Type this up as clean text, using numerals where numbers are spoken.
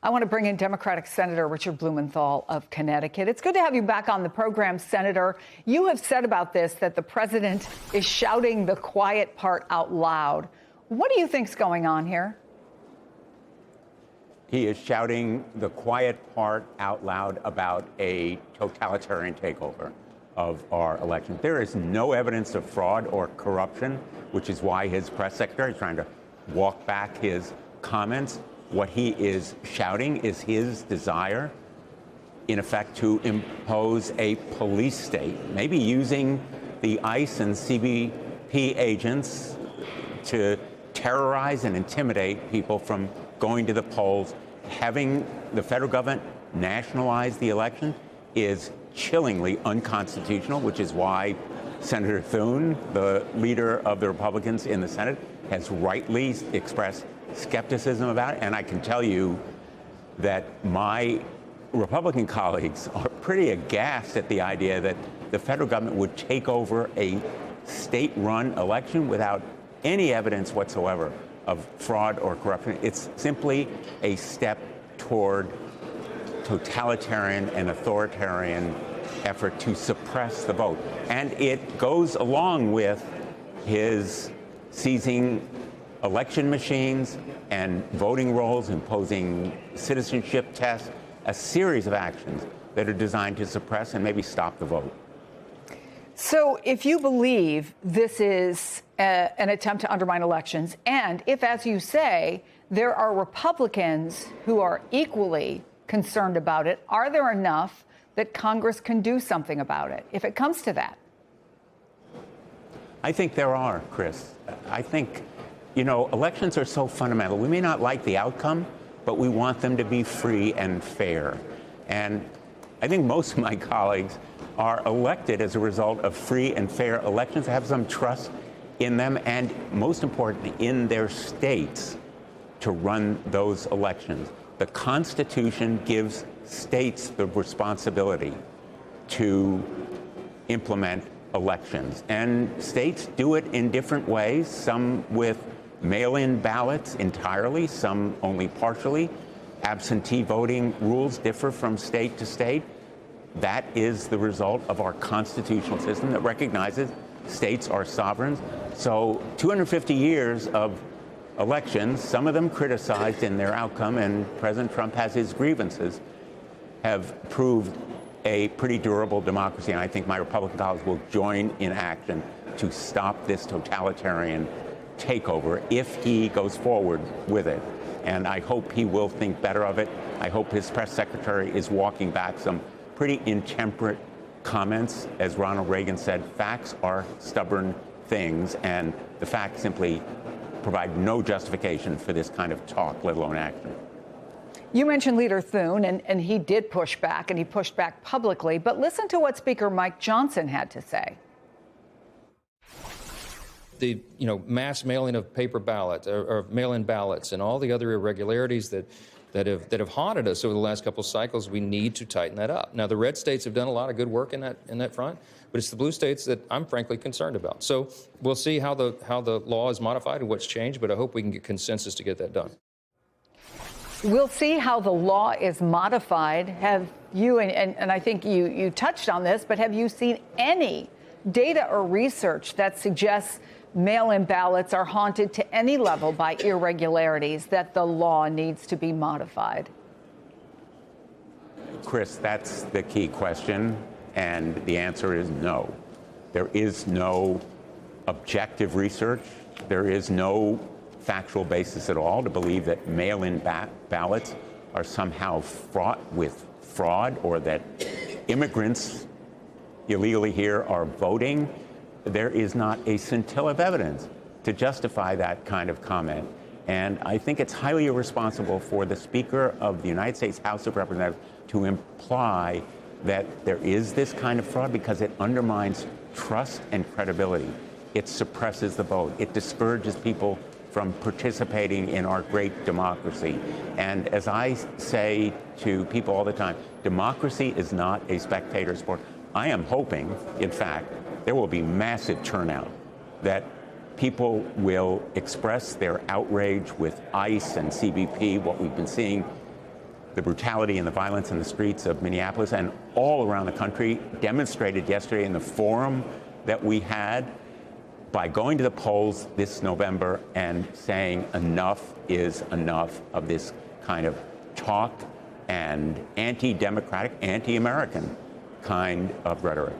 I want to bring in Democratic Senator Richard Blumenthal of Connecticut. It's good to have you back on the program, Senator. You have said about this that the president is shouting the quiet part out loud. What do you think's going on here? He is shouting the quiet part out loud about a totalitarian takeover of our election. There is no evidence of fraud or corruption, which is why his press secretary is trying to walk back his comments. What he is shouting is his desire, in effect, to impose a police state, maybe using the ICE and CBP agents to terrorize and intimidate people from going to the polls. Having the federal government nationalize the election is chillingly unconstitutional, which is why Senator Thune, the leader of the Republicans in the Senate, has rightly expressed skepticism about it. And I can tell you that my Republican colleagues are pretty aghast at the idea that the federal government would take over a state-run election without any evidence whatsoever of fraud or corruption. It's simply a step toward totalitarian and authoritarian effort to suppress the vote. And it goes along with his seizing election machines and voting rolls, imposing citizenship tests, a series of actions that are designed to suppress and maybe stop the vote. So if you believe this is an attempt to undermine elections, and if, as you say, there are Republicans who are equally concerned about it, are there enough that Congress can do something about it if it comes to that? I think there are, Chris. I think, elections are so fundamental. We may not like the outcome, but we want them to be free and fair. And I think most of my colleagues are elected as a result of free and fair elections, have some trust in them, and most importantly, in their states to run those elections. The Constitution gives states the responsibility to implement elections, and states do it in different ways, some with mail-in ballots entirely, some only partially. Absentee voting rules differ from state to state. That is the result of our constitutional system that recognizes states are sovereign. So 250 years of elections, some of them criticized in their outcome, and President Trump has his grievances, have proved a pretty durable democracy. And I think my Republican colleagues will join in action to stop this totalitarian takeover if he goes forward with it. And I hope he will think better of it. I hope his press secretary is walking back some pretty intemperate comments. As Ronald Reagan said, facts are stubborn things, and the facts simply provide no justification for this kind of talk, let alone action. You mentioned Leader Thune, and he did push back, and he pushed back publicly. But listen to what Speaker Mike Johnson had to say. The mass mailing of paper ballots or mail-in ballots and all the other irregularities that have haunted us over the last couple of cycles, we need to tighten that up. Now, the red states have done a lot of good work in that front, but it's the blue states that I'm frankly concerned about. So we'll see how the law is modified and what's changed, but I hope we can get consensus to get that done. We'll see how the law is modified. Have you, and I think you touched on this, but have you seen any data or research that suggests mail-in ballots are haunted to any level by irregularities, that the law needs to be modified? Chris, that's the key question, and the answer is no. There is no objective research. There is no factual basis at all to believe that mail-in ballots are somehow fraught with fraud or that immigrants illegally here are voting. There is not a scintilla of evidence to justify that kind of comment. And I think it's highly irresponsible for the Speaker of the United States House of Representatives to imply that there is this kind of fraud, because it undermines trust and credibility. It suppresses the vote. It discourages people from participating in our great democracy. And as I say to people all the time, democracy is not a spectator sport. I am hoping, in fact, there will be massive turnout, that people will express their outrage with ICE and CBP, what we've been seeing the brutality and the violence in the streets of Minneapolis and all around the country, demonstrated yesterday in the forum that we had by going to the polls this November and saying enough is enough of this kind of talk and anti-democratic, anti-American kind of rhetoric.